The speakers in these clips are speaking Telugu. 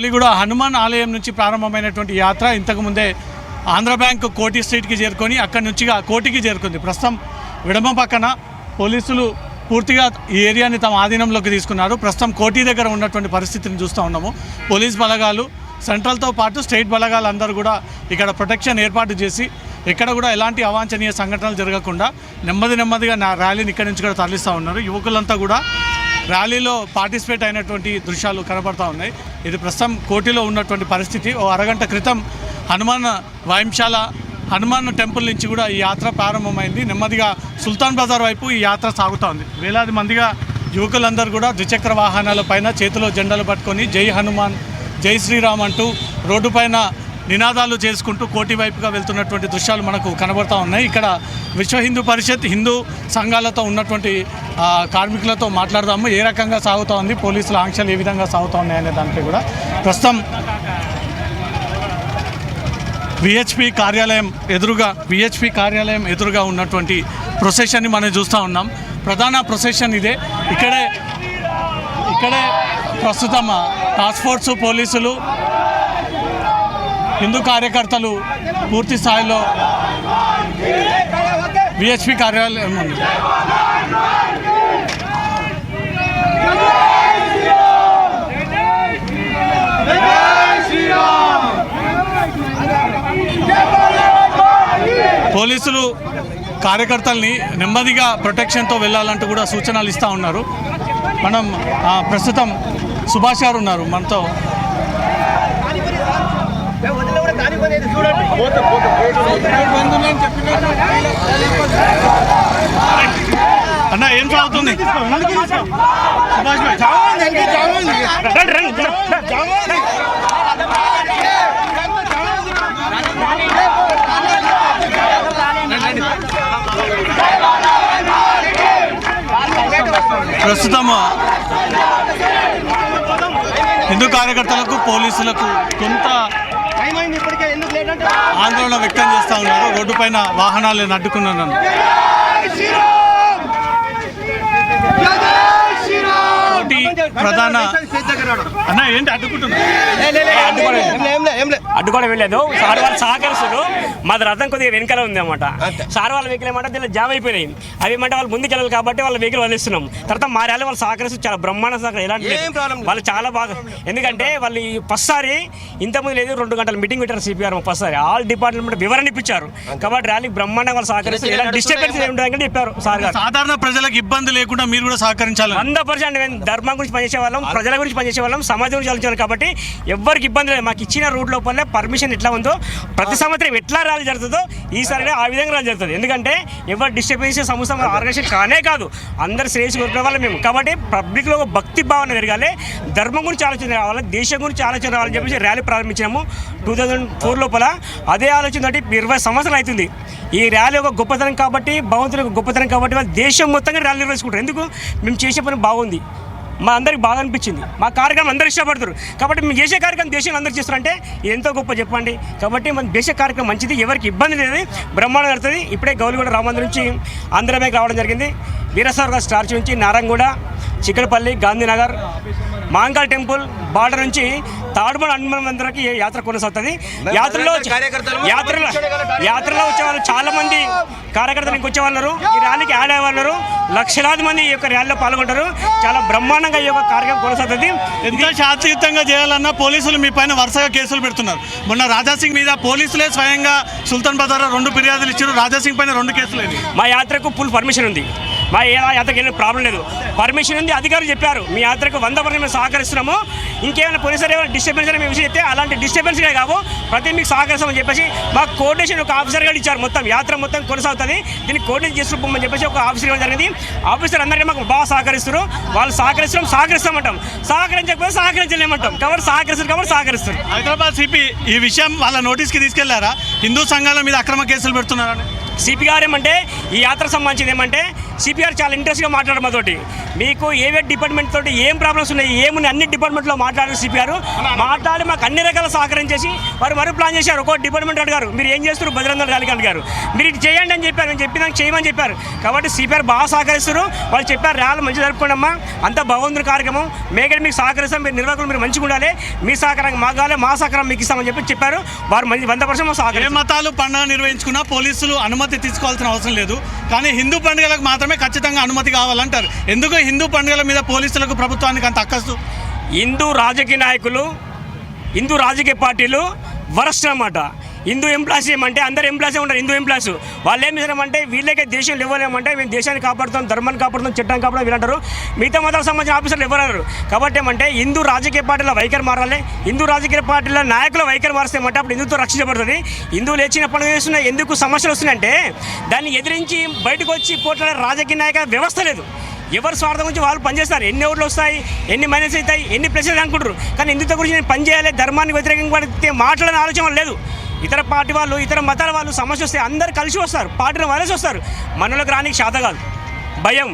జౌలిగూడ హనుమాన్ ఆలయం నుంచి ప్రారంభమైనటువంటి యాత్ర ఇంతకుముందే ఆంధ్ర బ్యాంక్ కోటి స్ట్రీట్కి చేరుకొని అక్కడి నుంచి కోటికి చేరుకుంది. ప్రస్తుతం విడమ పక్కన పోలీసులు పూర్తిగా ఈ ఏరియాని తమ ఆధీనంలోకి తీసుకున్నారు. ప్రస్తుతం కోటి దగ్గర ఉన్నటువంటి పరిస్థితిని చూస్తూ ఉన్నాము. పోలీస్ బలగాలు సెంట్రల్తో పాటు స్టేట్ బలగాలు అందరూ కూడా ఇక్కడ ప్రొటెక్షన్ ఏర్పాటు చేసి ఎక్కడ కూడా ఎలాంటి అవాంఛనీయ సంఘటనలు జరగకుండా నెమ్మదిగా ర్యాలీని ఇక్కడి నుంచి కూడా తరలిస్తూ ఉన్నారు. యువకులంతా కూడా ర్యాలీలో పార్టిసిపేట్ అయినటువంటి దృశ్యాలు కనబడుతూ ఉన్నాయి. ఇది ప్రస్తుతం కోటిలో ఉన్నటువంటి పరిస్థితి. ఓ అరగంట క్రితం హనుమాన్ టెంపుల్ నుంచి కూడా ఈ యాత్ర ప్రారంభమైంది. నెమ్మదిగా సుల్తాన్ బజార్ వైపు ఈ యాత్ర సాగుతోంది. వేలాది మందిగా యువకులందరూ కూడా ద్విచక్ర వాహనాల పైన చేతిలో జెండాలు పట్టుకొని జై హనుమాన్ జై శ్రీరామ్ అంటూ రోడ్డుపైన నినాదాలు చేసుకుంటూ కోటి వైపుగా వెళ్తున్నటువంటి దృశ్యాలు మనకు కనబడుతూ ఉన్నాయి. ఇక్కడ విశ్వ హిందూ పరిషత్ హిందూ సంఘాలతో ఉన్నటువంటి కార్మికులతో మాట్లాడదాము. ఏ రకంగా సాగుతూ ఉంది, పోలీసుల ఆంక్షలు ఏ విధంగా సాగుతూ ఉన్నాయనే దానిపై కూడా ప్రస్తుతం విహెచ్పి కార్యాలయం ఎదురుగా ఉన్నటువంటి ప్రొసెషన్ని మనం చూస్తూ ఉన్నాం. ప్రధాన ప్రొసెషన్ ఇదే. ఇక్కడే ప్రస్తుతం టాస్క్ ఫోర్స్ పోలీసులు హిందూ కార్యకర్తలు పూర్తి స్థాయిలో విహెచ్పి కార్యాలయం ఉంది. పోలీసులు కార్యకర్తల్ని నెమ్మదిగా ప్రొటెక్షన్తో వెళ్ళాలంటూ కూడా సూచనలు ఇస్తూ ఉన్నారు. మనం ప్రస్తుతం సుభాష్ గారు ఉన్నారు మనతో. అన్న ఏం సాగుతుంది? సుభాష్ ప్రస్తుతం హిందూ కార్యకర్తలకు పోలీసులకు కొంత ఆందోళన వ్యక్తం చేస్తూ ఉన్నారు. రోడ్డు పైన వాహనాలను అడ్డుకున్నాను. ప్రధాన అన్న ఏంటి అడ్డుకోవడం వెళ్ళలేదు. సార్ వాళ్ళు సహకరిస్తారు. మాది రథం కొద్దిగా వెనకాల ఉంది అన్నమాట. సార్ వాళ్ళ వెహికల్ ఏమంటే దీనిలో జామ్ అయిపోయినాయి. అవి ఏమంటే వాళ్ళు ముందుకు వెళ్ళాలి కాబట్టి వాళ్ళ వెహికల్ వదిలిస్తున్నాం. తర్వాత మా ర్యాలీ వాళ్ళు సహకరిస్తూ చాలా బ్రహ్మాండ సహకారం. ఎలాంటి వాళ్ళు చాలా బాగా, ఎందుకంటే వాళ్ళు ఫస్ట్ సారి ఇంతకుముందు లేదు 2 గంటల మీటింగ్ పెట్టారు సిపిఆర్. ఫస్ట్ సారి ఆల్ డిపార్ట్మెంట్ వివరణ ఇప్పించారు కాబట్టి ర్యాలీకి బ్రహ్మాండంగా వాళ్ళు సహకరిస్తారు. ఎలాంటి డిస్టర్బెన్స్ ఉంటుందని చెప్పారు సార్ గారు. సాధారణ ప్రజలకు ఇబ్బంది లేకుండా మీరు కూడా సహకరించాలి. 100% ధర్మం గురించి పనిచేసే వాళ్ళం, ప్రజల గురించి పనిచేసే వాళ్ళం, సమాజం గురించి ఆలోచించాలి కాబట్టి ఎవరికి ఇబ్బంది లేదు. మాకు ఇచ్చిన రూట్ లోపలే పర్మిషన్ ఎట్లా ఉందో ప్రతి సంవత్సరం ఎట్లా ర్యాలీ జరుగుతుందో ఈసారి ఆ విధంగా ర్యాలీ జరుగుతుంది. ఎందుకంటే ఎవరు డిస్టర్బెన్స్ సంస్థ ఆర్గనైజేషన్ కానే కాదు, అందరు శ్రేయస్ కోరుకునే వాళ్ళం మేము. కాబట్టి పబ్లిక్లో ఒక భక్తి భావన పెరగాలి, ధర్మం గురించి ఆలోచన రావాలి, దేశం గురించి ఆలోచన రావాలని చెప్పేసి ర్యాలీ ప్రారంభించాము 2004 లోపల. అదే ఆలోచన తోటి 20 సంవత్సరాలు అవుతుంది. ఈ ర్యాలీ ఒక గొప్పతనం కాబట్టి, భగవంతుని ఒక గొప్పతనం కాబట్టి వాళ్ళు దేశం మొత్తంగా ర్యాలీ నిర్వహించుకుంటారు. ఎందుకు? మేము చేసే పని బాగుంది, మా అందరికి బాగా అనిపించింది, మా కార్యక్రమం అందరూ ఇష్టపడతారు కాబట్టి మేము చేసే కార్యక్రమం దేశంలో అందరూ చేస్తారంటే ఎంతో గొప్ప చెప్పండి. కాబట్టి మన దేశ కార్యక్రమం మంచిది, ఎవరికి ఇబ్బంది లేదు, బ్రహ్మాండం జరుగుతుంది. ఇప్పుడే గౌలిగూడ రామందిరం నుంచి ఆంధ్ర బ్యాంక్ రావడం జరిగింది. వీరసావర్కర్ స్టార్చ్ నుంచి నారంగూడ, చిక్కడపల్లి, గాంధీనగర్, మాంకాల్ టెంపుల్ బార్డర్ నుంచి తాడుమల హనుమాన్ మందిరానికి యాత్ర కొనసాగుతుంది. యాత్రలో వచ్చే వాళ్ళు చాలా మంది కార్యకర్తలు ఇంకొచ్చే వాళ్ళు, ఈ ర్యాలీకి యాడ్ అయ్యే వాళ్ళు లక్షలాది మంది ఈ యొక్క ర్యాలీలో పాల్గొంటారు. చాలా బ్రహ్మాండంగా ఈ యొక్క కార్యక్రమం కొనసాగుతుంది. ఎంత శాంతియుతంగా చేయాలన్నా పోలీసులు మీ పైన వరుసగా కేసులు పెడుతున్నారు. మొన్న రాజాసింగ్ మీద పోలీసులే స్వయంగా సుల్తాన్ బజార్ 2 ఫిర్యాదులు ఇచ్చారు. రాజాసింగ్ పైన 2 కేసులు. మా యాత్రకు ఫుల్ పర్మిషన్ ఉంది, మా యాత్రకి వెళ్ళిన ప్రాబ్లం లేదు, పర్మిషన్ ఉంది. అధికారులు చెప్పారు మీ యాత్రకు 100% మేము సహకరిస్తున్నాము. ఇంకేమైనా పోలీసులు ఏమైనా డిస్టర్బెన్స్ అనే విషయం చెప్తే అలాంటి డిస్టర్బెన్స్గా కావు, ప్రతి మీకు సహకరిస్తామని చెప్పేసి మాకు కోఆర్డినేషన్ ఒక ఆఫీసర్ గారు ఇచ్చారు. మొత్తం యాత్ర మొత్తం కొనసాగుతుంది, దీన్ని కోఆర్డినేట్ చేసుకోమని చెప్పేసి ఒక ఆఫీసర్ ఇవ్వడం జరిగింది. ఆఫీసర్ అందరికీ మాకు బాగా సహకరిస్తారు. వాళ్ళు సహకరిస్తామంటాం, సహకరించకపోతే సహకరించలేమంటాం. కాబట్టి సహకరిస్తారు. హైదరాబాద్ సిపి ఈ విషయం వాళ్ళ నోటీస్కి తీసుకెళ్లారా? హిందూ సంఘాల మీద అక్రమ కేసులు పెడుతున్నారని. సిపి గారు ఏమంటే ఈ యాత్రకు సంబంధించింది ఏమంటే సిపి గారు చాలా ఇంట్రెస్ట్గా మాట్లాడడం మాతోటి మీకు ఏవే డిపార్ట్మెంట్ తోటి ఏం ప్రాబ్లమ్స్ ఉన్నాయి ఏమున్నాయి అన్ని డిపార్ట్మెంట్లో మాట్లాడారు సిపి గారు. మాట్లాడి మాకు అన్ని రకాల సహకరించేసి వారు ప్లాన్ చేశారు. ఒక డిపార్ట్మెంట్ అడిగారు మీరు ఏం చేస్తారు బజరంగ ర్యాలీకి అడిగారు, మీరు ఇది చేయండి అని చెప్పారు. నేను చెప్పిన చేయమని చెప్పారు. కాబట్టి సిపి గారు బాగా సహకరిస్తారు. వాళ్ళు చెప్పారు ర్యాలీ మంచిగా జరుపుకోండమ్మా, అంత భగవంతుని కార్యక్రమం మేకడి మీకు సహకరిస్తాం, మీరు నిర్వాహకులు మీరు మంచిగా ఉండాలి, మీ సహకారం మాకు కావాలి, మా సహకారం మీకు ఇస్తామని చెప్పారు. వారు 100% సహకారం. మతాలు పండుగ నిర్వహించుకున్నా పోలీసులు అనుమతి తీసుకోవాల్సిన అవసరం లేదు, కానీ హిందూ పండుగలకు మాత్రమే ఖచ్చితంగా అనుమతి కావాలంటారు. ఎందుకు హిందూ పండుగల మీద పోలీసులకు ప్రభుత్వానికి అంత అక్కసు? హిందూ రాజకీయ నాయకులు హిందూ రాజకీయ పార్టీలు వరస్ట్ అన్నమాట. హిందూ ఎంప్లాయీస్ ఏమంటే అందరు ఎంప్లాయీసే ఉంటారు. హిందూ ఎంప్లాయీస్ వాళ్ళు ఏం చేశారంటే వీళ్ళకే దేశం ఇవ్వలేమంటే మేము దేశాన్ని కాపాడుతాం, ధర్మాన్ని కాపాడుతాం, చట్టాన్ని కాపాడుతాం వీళ్ళంటారు. మిగతా మతాలకు సంబంధించిన ఆఫీసర్లు ఎవరన్నారు. కాబట్టి ఏమంటే హిందూ రాజకీయ పార్టీల వైఖరి మారాలి. హిందూ రాజకీయ పార్టీల నాయకుల వైఖరి మారిస్తేమంటే అప్పుడు హిందుత్వం రక్షించబడుతుంది. హిందువులు వచ్చిన పండుగ చేస్తున్నాయి, ఎందుకు సమస్యలు వస్తున్నాయంటే దాన్ని ఎదిరించి బయటకు వచ్చి పోట్లాడే రాజకీయ నాయక వ్యవస్థ లేదు. ఎవరు స్వార్థం గురించి వాళ్ళు పనిచేస్తారు. ఎన్ని ఓట్లు వస్తాయి, ఎన్ని మైనస్ అవుతాయి, ఎన్ని ప్లస్లు అనుకుంటారు. కానీ హిందుత్వం గురించి నేను పనిచేయాలి, ధర్మానికి వ్యతిరేకంగా పడితే మాట్లాడని ఆలోచన లేదు. ఇతర పార్టీ వాళ్ళు ఇతర మతాల వాళ్ళు సమస్య వస్తే అందరు కలిసి వస్తారు, పార్టీలు వలసి వస్తారు. మనలోకి రానికి శాత కాదు. భయం,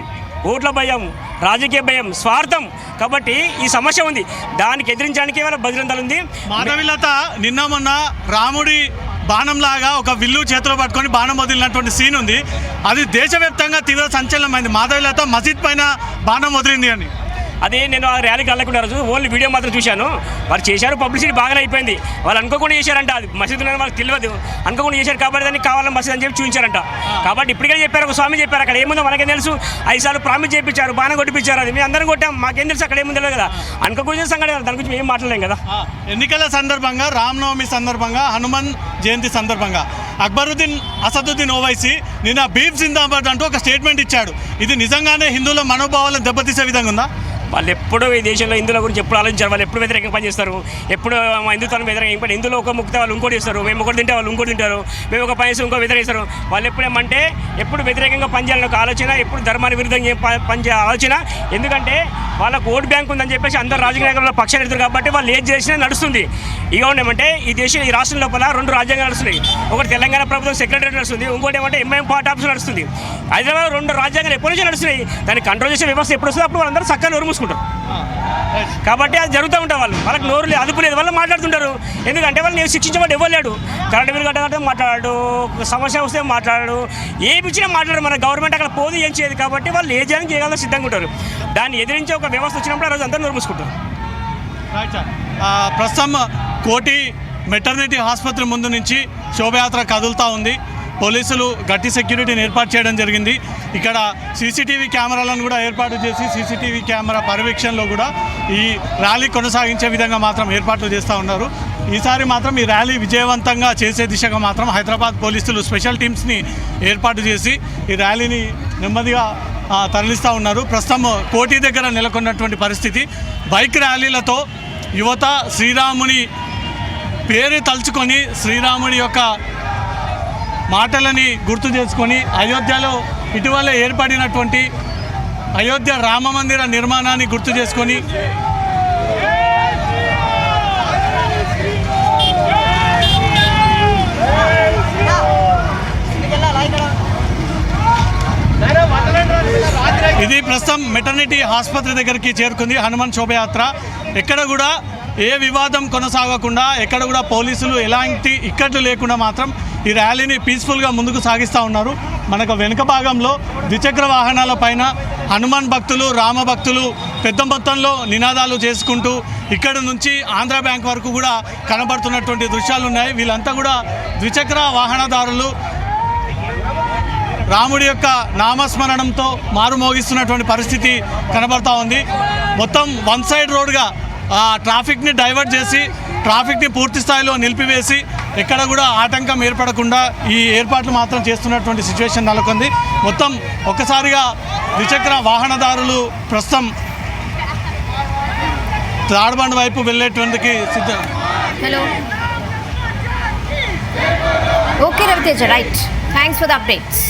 ఓట్ల భయం, రాజకీయ భయం, స్వార్థం. కాబట్టి ఈ సమస్య ఉంది, దానికి ఎదిరించడానికి వాళ్ళ బజరంగ ఉంది. మాధవిలత నిన్న మొన్న రాముడి బాణంలాగా ఒక విల్లు చేతిలో పట్టుకొని బాణం వదిలినటువంటి సీన్ ఉంది. అది దేశవ్యాప్తంగా తీవ్ర సంచలనమైంది. మాధవిలత మసీద్ పైన బాణం వదిలింది అని. అదే నేను ఆ ర్యాలీకి వెళ్ళకుండా రోజు ఓన్లీ వీడియో మాత్రం చూశాను. వారు చేశారు, పబ్లిసిటీ బాగానే అయిపోయింది. వాళ్ళు అనుకోకుండా చేశారంట, అది మసీదు వాళ్ళకి తెలియదు, అనుకోకుండా చేశారు కాబట్టి దాన్ని కావాలని మసీదు అని చెప్పి చూపించారంట. కాబట్టి ఇప్పటికే చెప్పారు, ఒక స్వామి చెప్పారు అక్కడ ఏముందో మనకేం తెలుసు. 5 సార్లు ప్రామిస్ చేయించారు, బాణం కొట్టిపించారు. అది మేము అందరం కొట్టాం, మాకేం తెలుసు అక్కడ ఏముందో కదా. అనుకోకుండా సంఘటన, దాని గురించి మేము మాట్లాడలేం కదా. ఎన్నికల సందర్భంగా, రామనవమి సందర్భంగా, హనుమాన్ జయంతి సందర్భంగా అక్బరుద్దీన్ అసదుద్దీన్ ఓవైసీ నిన్న బీఫ్ జిందాబాద్ అంటూ ఒక స్టేట్మెంట్ ఇచ్చాడు. ఇది నిజంగానే హిందువుల మనోభావాలను దెబ్బతీసే విధంగా ఉందా? వాళ్ళు ఎప్పుడూ ఈ దేశంలో హిందువుల గురించి ఎప్పుడు ఆలోచించారు. వాళ్ళు ఎప్పుడు వ్యతిరేకంగా పనిచేస్తారు, ఎప్పుడు హిందుత్వాన్ని వ్యతిరేకంగా పని. హిందువులో ఒక ముక్త వాళ్ళు ఇంకోటి ఇస్తారు, మేము ఒకటి తింటే వాళ్ళు ఇంకోటి తింటారు, మేము ఒక పని ఇంకో వ్యతిరేకిస్తారు. వాళ్ళు ఎప్పుడేమంటే ఎప్పుడు వ్యతిరేకంగా పనిచేయాలని ఒక ఆలోచన, ఎప్పుడు ధర్మాన్ని విరుద్ధంగా పనిచే ఆలోచన. ఎందుకంటే వాళ్ళకు ఓటు బ్యాంక్ ఉందని చెప్పేసి అందరు రాజకీయ నాయకుల పక్షాలు ఎదురు కాబట్టి వాళ్ళు ఏది చేసినా నడుస్తుంది. ఇక ఏమంటే ఈ రాష్ట్రం లోపల 2 రాజ్యాంగాలు నడుస్తున్నాయి. ఒకటి తెలంగాణ ప్రభుత్వం సెక్రటరీ నడుస్తుంది, ఇంకోటి ఏమంటే ఎంఐఎం పార్టీ ఆఫీస్ నడుస్తుంది. హైదరాబాద్ 2 రాజ్యాంగాలు ఎప్పటి నుంచి నడుస్తున్నాయి. దాన్ని కంట్రోల్ చేసే వ్యవస్థ ఎప్పుడు వస్తుంది అప్పుడు వాళ్ళందరూ చక్కగా నోరు మూసుకుంటారు. కాబట్టి అది జరుగుతూ ఉంటారు. వాళ్ళకి నోరు లేదు, అదుపు లేదు, వాళ్ళు మాట్లాడుతుంటారు. ఎందుకంటే వాళ్ళు నేను శిక్షించబడి ఇవ్వలేడు. కరెంట్ బిల్ కట్టడం మాట్లాడాడు, సమస్య వస్తే మాట్లాడాడు, ఏమి ఇచ్చినా మాట్లాడు. మన గవర్నమెంట్ అక్కడ పోదు ఏం చేయదు. కాబట్టి వాళ్ళు ఏ చేయడానికి చేయగలదో సిద్ధంగా ఉంటారు. దాన్ని ఎదిరించే ఒక వ్యవస్థ వచ్చినప్పుడు ఆ రోజు అందరూ నోరు మూసుకుంటారు. ప్రస్తుతం కోటి మెటర్నిటీ ఆసుపత్రి ముందు నుంచి శోభయాత్ర కదులుతూ ఉంది. పోలీసులు గట్టి సెక్యూరిటీని ఏర్పాటు చేయడం జరిగింది. ఇక్కడ సీసీటీవీ కెమెరాలను కూడా ఏర్పాటు చేసి సీసీటీవీ కెమెరా పర్యవేక్షణలో కూడా ఈ ర్యాలీ కొనసాగించే విధంగా మాత్రం ఏర్పాట్లు చేస్తూ ఉన్నారు. ఈసారి మాత్రం ఈ ర్యాలీ విజయవంతంగా చేసే దిశగా మాత్రం హైదరాబాద్ పోలీసులు స్పెషల్ టీమ్స్ని ఏర్పాటు చేసి ఈ ర్యాలీని నెమ్మదిగా తరలిస్తూ ఉన్నారు. ప్రస్తుతం కోటి దగ్గర నెలకొన్నటువంటి పరిస్థితి. బైక్ ర్యాలీలతో యువత శ్రీరాముని పేరు తలుచుకొని శ్రీరాముడి యొక్క మాటలని గుర్తు చేసుకొని అయోధ్యలో ఇటీవల ఏర్పడినటువంటి అయోధ్య రామ మందిర నిర్మాణాన్ని గుర్తు చేసుకొని ఇది ప్రస్తుతం మెటర్నిటీ ఆసుపత్రి దగ్గరికి చేరుకుంది హనుమాన్ శోభయాత్ర. ఎక్కడ కూడా ఏ వివాదం కొనసాగకుండా, ఎక్కడ కూడా పోలీసులు ఎలాంటి ఇక్కట్లు లేకుండా మాత్రం ఈ ర్యాలీని పీస్ఫుల్గా ముందుకు సాగిస్తూ ఉన్నారు. మనకు వెనుక భాగంలో ద్విచక్ర వాహనాల పైన హనుమాన్ భక్తులు, రామ భక్తులు పెద్ద మొత్తంలో నినాదాలు చేసుకుంటూ ఇక్కడ నుంచి ఆంధ్ర బ్యాంక్ వరకు కూడా కనబడుతున్నటువంటి దృశ్యాలు ఉన్నాయి. వీళ్ళంతా కూడా ద్విచక్ర వాహనదారులు రాముడి యొక్క నామస్మరణంతో మారుమోగిస్తున్నటువంటి పరిస్థితి కనబడతా ఉంది. మొత్తం వన్ సైడ్ రోడ్గా ట్రాఫిక్ని డైవర్ట్ చేసి ట్రాఫిక్ని పూర్తి స్థాయిలో నిలిపివేసి ఎక్కడ కూడా ఆటంకం ఏర్పడకుండా ఈ ఏర్పాట్లు మాత్రం చేస్తున్నటువంటి సిచ్యువేషన్ నెలకొంది. మొత్తం ఒక్కసారిగా ద్విచక్ర వాహనదారులు ప్రస్తుతం తాడ్బండ్ వైపు వెళ్ళేటువంటికి సిద్ధం. Hello, okay Raviteja, right, thanks for the updates.